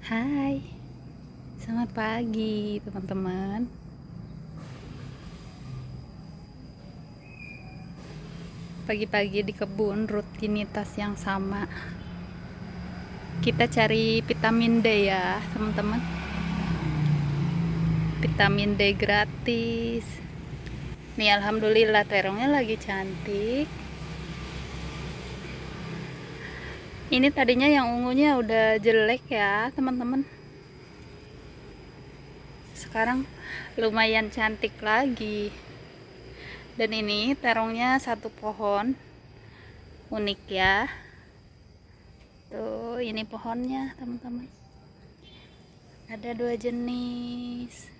Hai, selamat pagi teman-teman. Pagi-pagi di kebun, rutinitas yang sama. Kita cari vitamin D ya teman-teman. Vitamin D gratis. Nih alhamdulillah terongnya lagi cantik. Ini tadinya yang ungunya udah jelek ya teman-teman. Sekarang lumayan cantik lagi. Dan ini terongnya satu pohon. Unik ya. Tuh, ini pohonnya teman-teman. Ada dua jenis.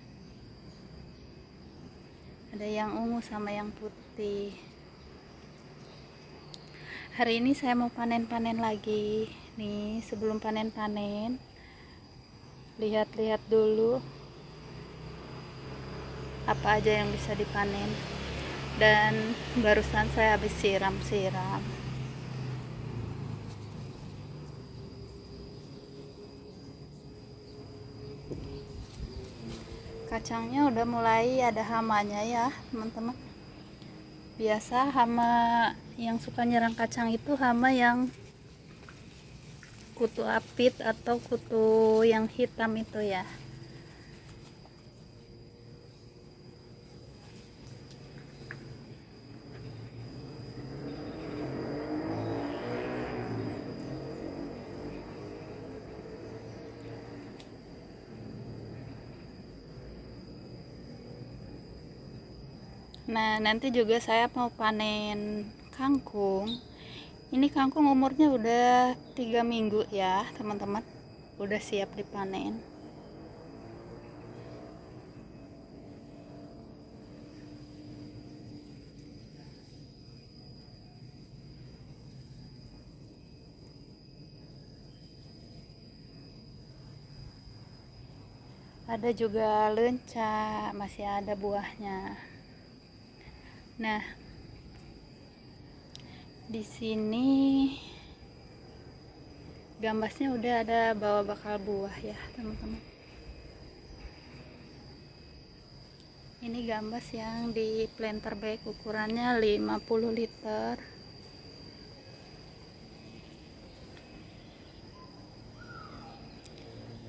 Ada yang ungu sama yang putih. Hari ini saya mau panen-panen lagi. Nih, sebelum panen-panen, lihat-lihat dulu apa aja yang bisa dipanen. Dan barusan saya habis siram-siram. Kacangnya udah mulai ada hamanya ya, teman-teman. Biasa hama yang suka nyerang kacang itu hama yang kutu apit atau kutu yang hitam itu ya. Nah, nanti juga saya mau panen kangkung. Ini kangkung umurnya udah 3 minggu ya, teman-teman. Udah siap dipanen. Ada juga lenca, masih ada buahnya. Nah, di sini gambasnya udah ada bawa bakal buah ya, teman-teman. Ini gambas yang di planter bag ukurannya 50 liter.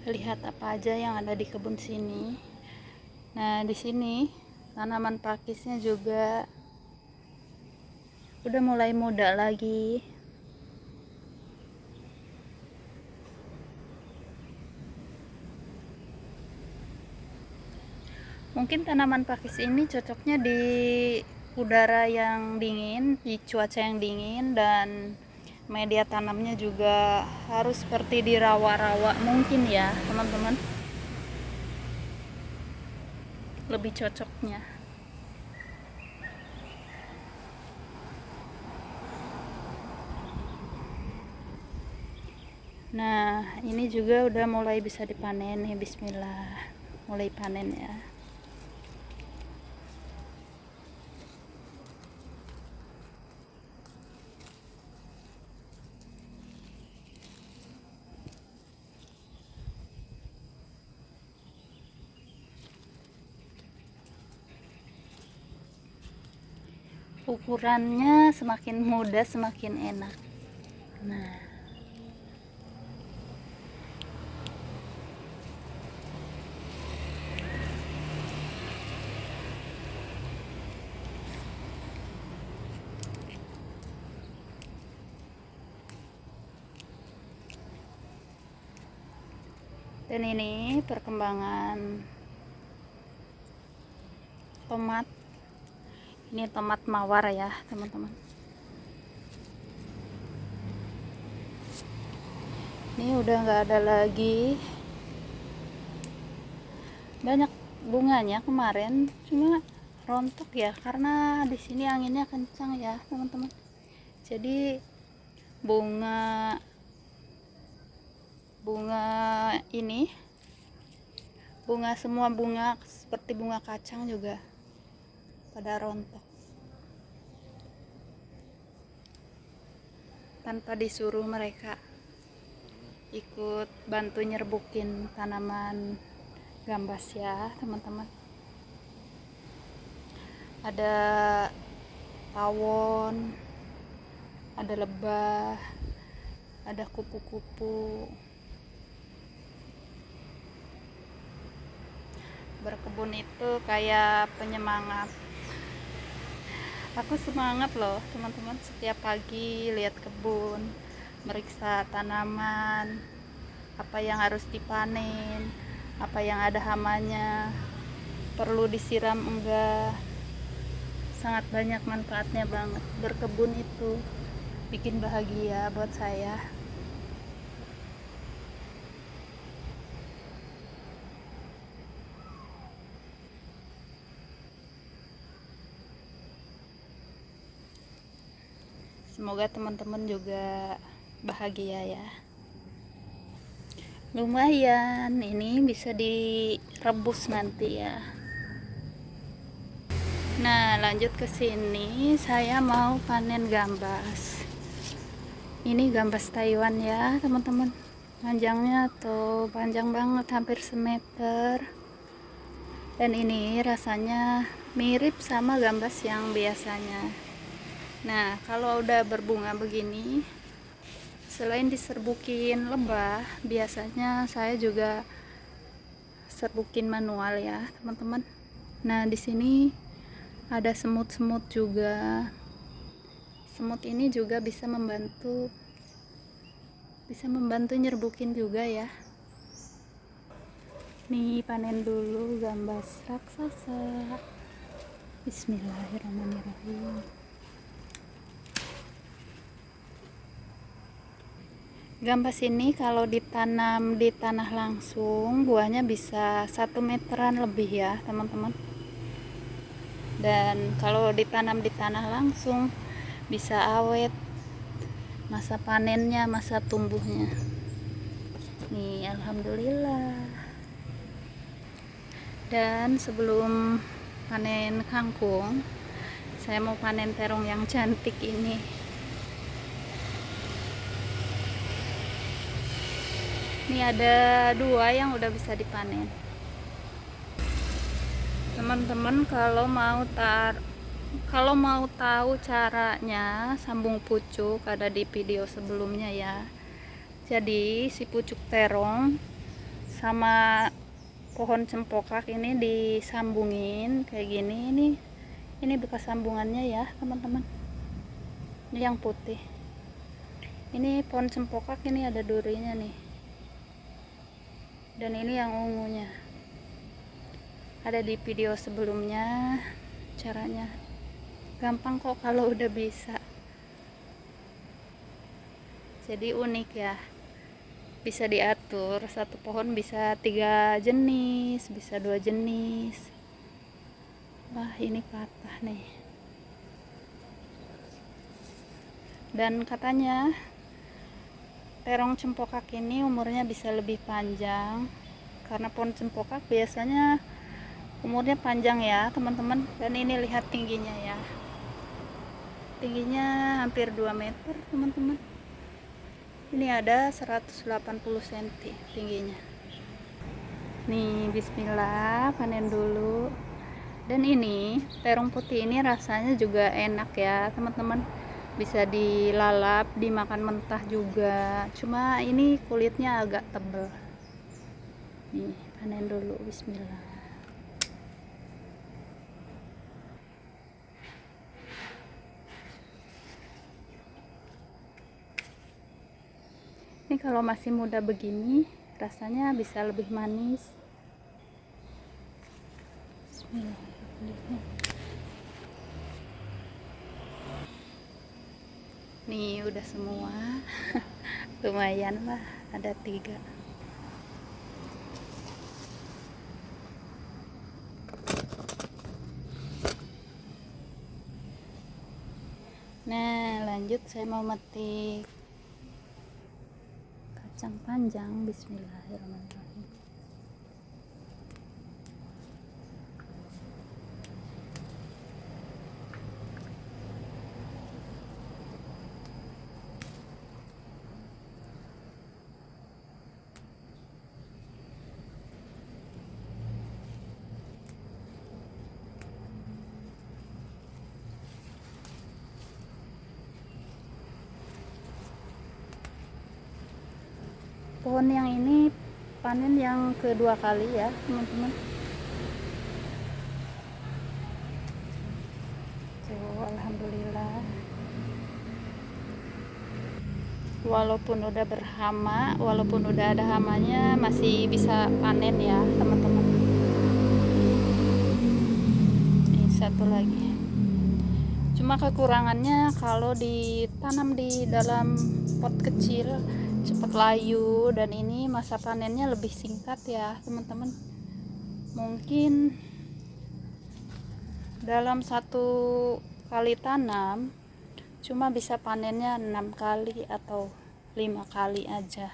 Lihat apa aja yang ada di kebun sini. Nah, di sini tanaman pakisnya juga udah mulai muda lagi. Mungkin tanaman pakis ini cocoknya di udara yang dingin, di cuaca yang dingin, dan media tanamnya juga harus seperti di rawa-rawa mungkin ya teman-teman, lebih cocoknya. Nah, ini juga udah mulai bisa dipanen nih, bismillah. Mulai panen ya. Ukurannya semakin muda semakin enak. Nah, dan ini perkembangan tomat. Ini tomat mawar ya teman-teman. Ini udah nggak ada lagi. Banyak bunganya kemarin, cuma rontok ya karena di sini anginnya kencang ya teman-teman. Jadi bunga ini, semua bunga seperti bunga kacang juga pada rontok tanpa disuruh mereka. ikut bantu nyerbukin tanaman gambas ya teman-teman. Ada tawon, ada lebah, ada kupu-kupu. Berkebun itu kayak penyemangat. Aku semangat loh teman-teman, setiap pagi lihat kebun, meriksa tanaman, apa yang harus dipanen, apa yang ada hamanya, perlu disiram enggak. Sangat banyak manfaatnya banget. Berkebun itu bikin bahagia buat saya. Semoga teman-teman juga bahagia ya. Lumayan, ini bisa direbus nanti ya. Nah, lanjut ke sini, saya mau panen gambas. Ini gambas Taiwan ya, teman-teman. Panjangnya tuh panjang banget, hampir semeter. Dan ini rasanya mirip sama gambas yang biasanya. Nah, kalau udah berbunga begini, selain diserbukin lebah, biasanya saya juga serbukin manual ya, teman-teman. Nah, di sini ada semut-semut juga. Semut ini juga bisa membantu nyerbukin juga ya. Nih, panen dulu gambas raksasa. Bismillahirrahmanirrahim. Gambas ini kalau ditanam di tanah langsung, buahnya bisa 1 meteran lebih ya teman-teman. Dan kalau ditanam di tanah langsung bisa awet masa panennya, masa tumbuhnya. Nih, alhamdulillah. Dan sebelum panen kangkung, saya mau panen terong yang cantik ini. Ini ada 2 yang udah bisa dipanen. Teman-teman, kalau mau tahu caranya sambung pucuk, ada di video sebelumnya ya. Jadi si pucuk terong sama pohon cempokak ini disambungin kayak gini. Ini bekas sambungannya ya teman-teman. Ini yang putih. Ini pohon cempokak, ini ada durinya nih. Dan ini yang ungunya. Ada di video sebelumnya caranya. Gampang kok kalau udah bisa. Jadi unik ya. Bisa diatur, satu pohon bisa 3 jenis, bisa 2 jenis. Wah, ini patah nih. Dan katanya terong cempokak ini umurnya bisa lebih panjang, karena pohon cempokak biasanya umurnya panjang ya teman-teman. Dan ini lihat tingginya ya, tingginya hampir 2 meter teman-teman. Ini ada 180 cm tingginya. Nih, bismillah, panen dulu. Dan ini terong putih ini rasanya juga enak ya teman-teman, bisa dilalap, dimakan mentah juga. Cuma ini kulitnya agak tebal. Nih, panen dulu, bismillah. Ini kalau masih muda begini rasanya bisa lebih manis. Bismillahirrahmanirrahim. Nih udah semua. Lumayan lah, ada 3. Nah, lanjut saya mau metik kacang panjang. Bismillahirrahmanirrahim. pohon yang ini panen yang kedua kali ya teman-teman. Alhamdulillah, walaupun udah berhama, walaupun udah ada hamanya, masih bisa panen ya teman-teman. Ini satu lagi, cuma kekurangannya kalau ditanam di dalam pot kecil cepat layu, dan ini masa panennya lebih singkat ya teman-teman. Mungkin dalam satu kali tanam cuma bisa panennya 6 kali atau 5 kali aja.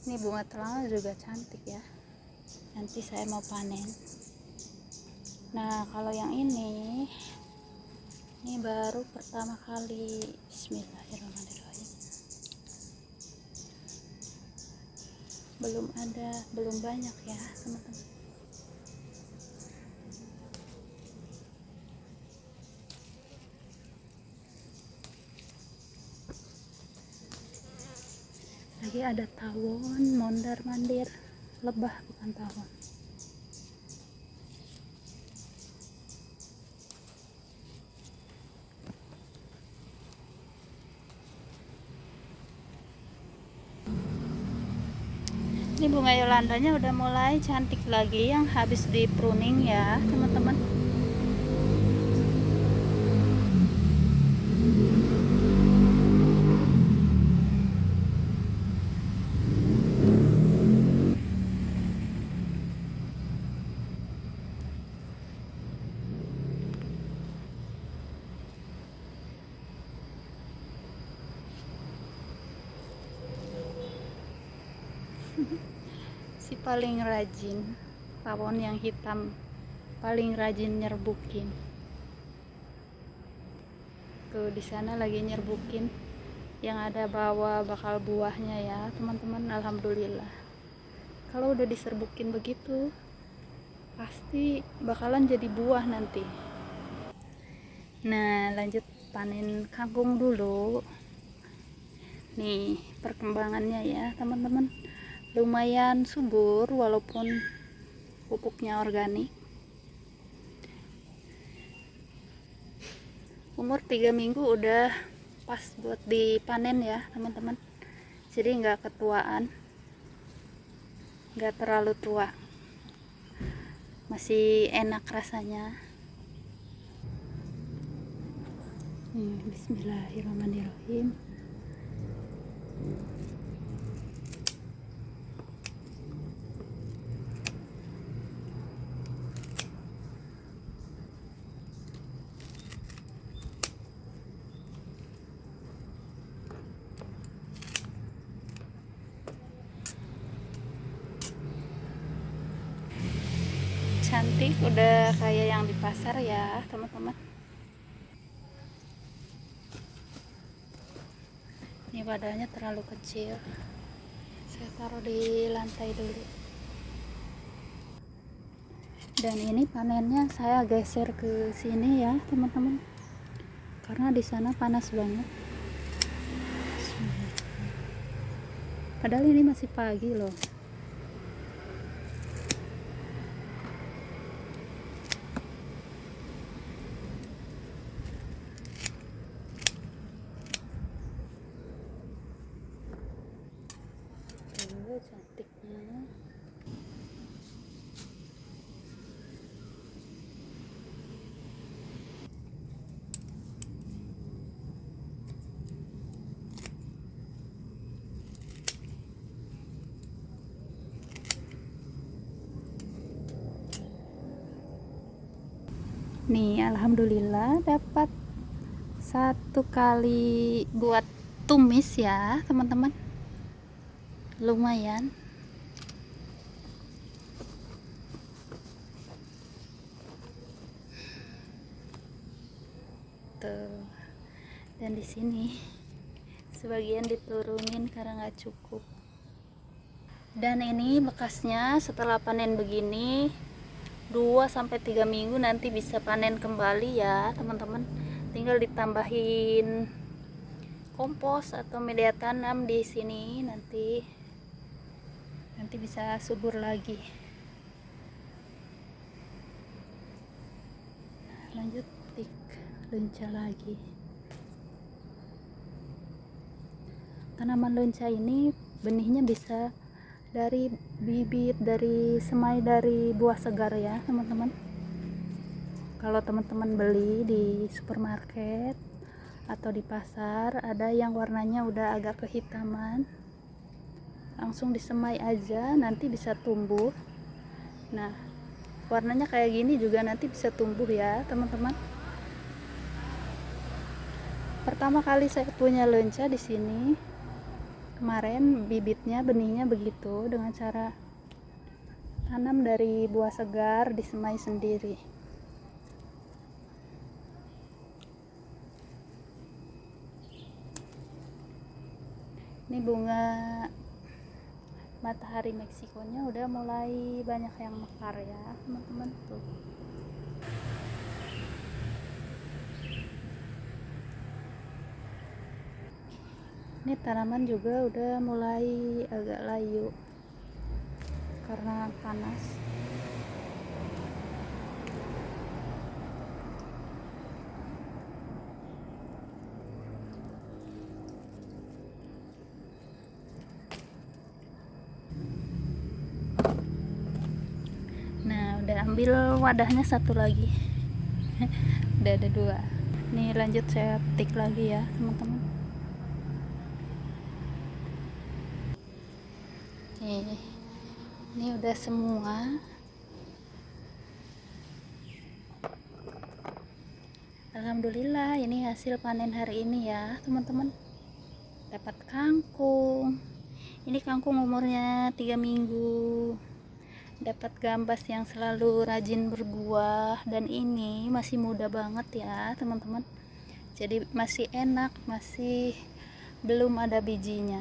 Ini bunga telang juga cantik ya, nanti saya mau panen. Nah kalau yang ini baru pertama kali. Bismillahirrahmanirrahim. Belum banyak ya teman-teman. Lagi ada tawon mondar mandir, lebah bukan tawon. Ini bunga Yolandanya udah mulai cantik lagi, yang habis di pruning ya teman-teman. Si paling rajin, tawon yang hitam paling rajin nyerbukin. Tuh di sana lagi nyerbukin, yang ada bawa bakal buahnya ya teman-teman. Alhamdulillah, kalau udah diserbukin begitu pasti bakalan jadi buah nanti. Nah lanjut panen kangkung dulu. Nih perkembangannya ya teman-teman, lumayan subur walaupun pupuknya organik. Umur 3 minggu udah pas buat dipanen ya teman-teman, jadi nggak ketuaan, nggak terlalu tua, masih enak rasanya. Bismillahirrahmanirrahim. Cantik, udah kayak yang di pasar ya teman-teman. Ini wadahnya terlalu kecil, saya taruh di lantai dulu. Dan ini panennya saya geser ke sini ya teman-teman, karena di sana panas banget. Padahal ini masih pagi loh. Cantiknya. Nih alhamdulillah dapat satu kali buat tumis ya teman-teman, lumayan. Tuh, dan di sini sebagian diturunin karena nggak cukup. Dan ini bekasnya setelah panen begini, 2 sampai 3 minggu nanti bisa panen kembali ya teman-teman. Tinggal ditambahin kompos atau media tanam di sini, nanti bisa subur lagi. Lanjut petik lenca lagi. Tanaman lenca ini benihnya bisa dari bibit, dari semai, dari buah segar ya teman-teman. Kalau teman-teman beli di supermarket atau di pasar, ada yang warnanya udah agak kehitaman, langsung disemai aja, nanti bisa tumbuh. Nah, warnanya kayak gini juga nanti bisa tumbuh ya teman-teman. Pertama kali saya punya lenca di sini kemarin, bibitnya, benihnya begitu, dengan cara tanam dari buah segar, disemai sendiri. Ini bunga matahari Meksikonya udah mulai banyak yang mekar ya teman-teman tuh. Ini tanaman juga udah mulai agak layu karena panas. Nah, udah ambil wadahnya satu lagi. Udah ada 2. Nih lanjut saya petik lagi ya teman-teman. Ini udah semua. Alhamdulillah, ini hasil panen hari ini ya teman-teman. Dapat kangkung. Ini kangkung umurnya 3 minggu. Dapat gambas yang selalu rajin berbuah, dan ini masih muda banget ya teman-teman. Jadi masih enak, masih belum ada bijinya.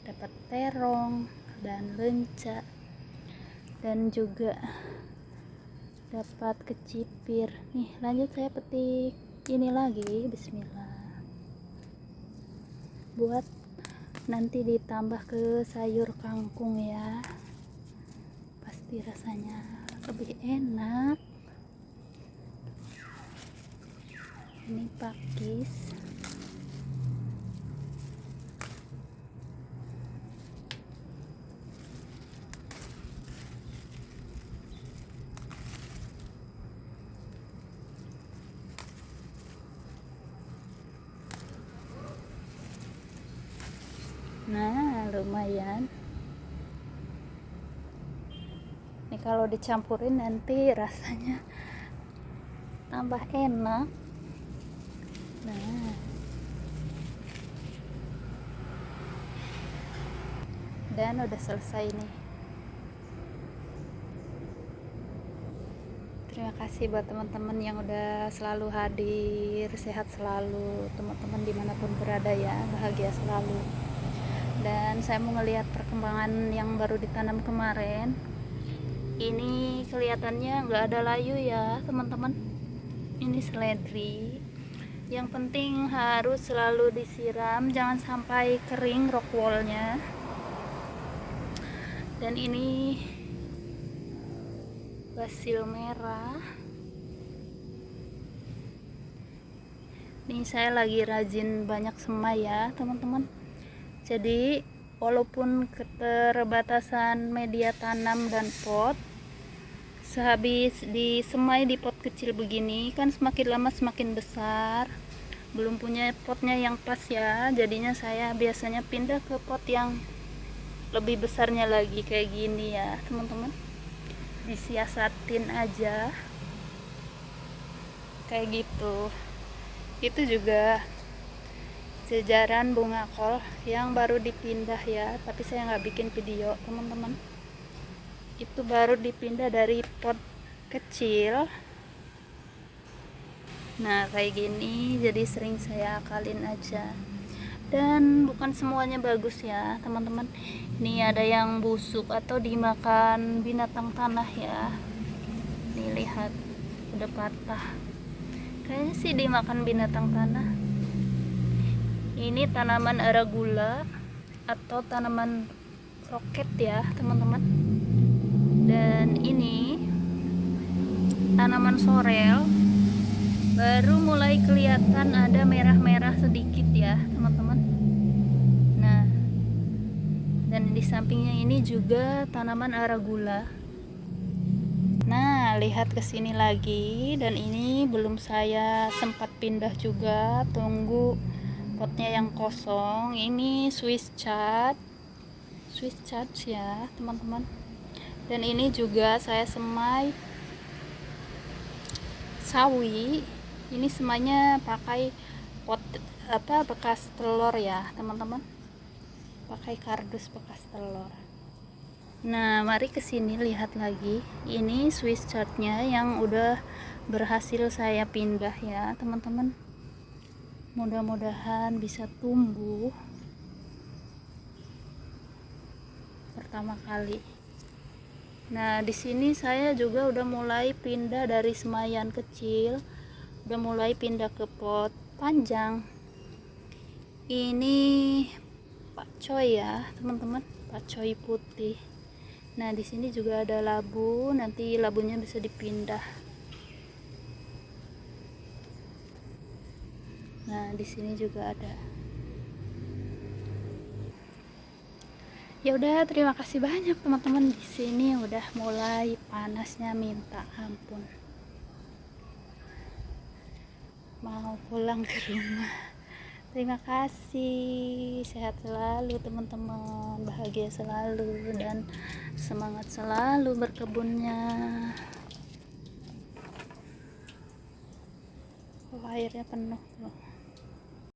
Dapat terong dan lenca, dan juga dapat kecipir. Nih lanjut saya petik ini lagi, bismillah, buat nanti ditambah ke sayur kangkung ya, pasti rasanya lebih enak. Ini pakis. Nah, lumayan. Ini kalau dicampurin nanti rasanya tambah enak. Nah, dan udah selesai nih. Terima kasih buat teman-teman yang udah selalu hadir. Sehat selalu teman-teman dimanapun berada ya, bahagia selalu. Dan saya mau ngelihat perkembangan yang baru ditanam kemarin. Ini kelihatannya nggak ada layu ya teman-teman. Ini seledri. Yang penting harus selalu disiram, jangan sampai kering rock wallnya. Dan ini basil merah. Ini saya lagi rajin banyak semai ya teman-teman. Jadi walaupun keterbatasan media tanam dan pot, sehabis disemai di pot kecil begini kan semakin lama semakin besar. Belum punya potnya yang pas ya, jadinya saya biasanya pindah ke pot yang lebih besarnya lagi kayak gini ya teman-teman. Disiasatin aja kayak gitu. Itu juga sejaran bunga kol yang baru dipindah ya, tapi saya nggak bikin video teman-teman. Itu baru dipindah dari pot kecil. Nah kayak gini, jadi sering saya akalin aja. Dan bukan semuanya bagus ya teman-teman. Ini ada yang busuk atau dimakan binatang tanah ya. Nih lihat, udah patah. Kayaknya sih dimakan binatang tanah. Ini tanaman arugula atau tanaman roket ya teman-teman. Dan ini tanaman sorel, baru mulai kelihatan ada merah-merah sedikit ya teman-teman. Nah, dan di sampingnya ini juga tanaman arugula. Nah, lihat ke sini lagi, dan ini belum saya sempat pindah juga, tunggu potnya yang kosong. Ini Swiss chard ya teman-teman. Dan ini juga saya semai sawi. Ini semainya pakai pot bekas telur ya teman-teman, pakai kardus bekas telur. Nah, mari kesini lihat lagi. Ini Swiss chardnya yang udah berhasil saya pindah ya teman-teman. Mudah-mudahan bisa tumbuh pertama kali. Nah, di sini saya juga udah mulai pindah dari semaian kecil, udah mulai pindah ke pot panjang. Ini pakcoy ya teman-teman, pakcoy putih. Nah, di sini juga ada labu, nanti labunya bisa dipindah. Nah, di sini juga ada. Ya udah, terima kasih banyak teman-teman. Di sini udah mulai panasnya minta ampun. Mau pulang ke rumah. Terima kasih, sehat selalu teman-teman, bahagia selalu, dan semangat selalu berkebunnya. Oh, airnya penuh tuh.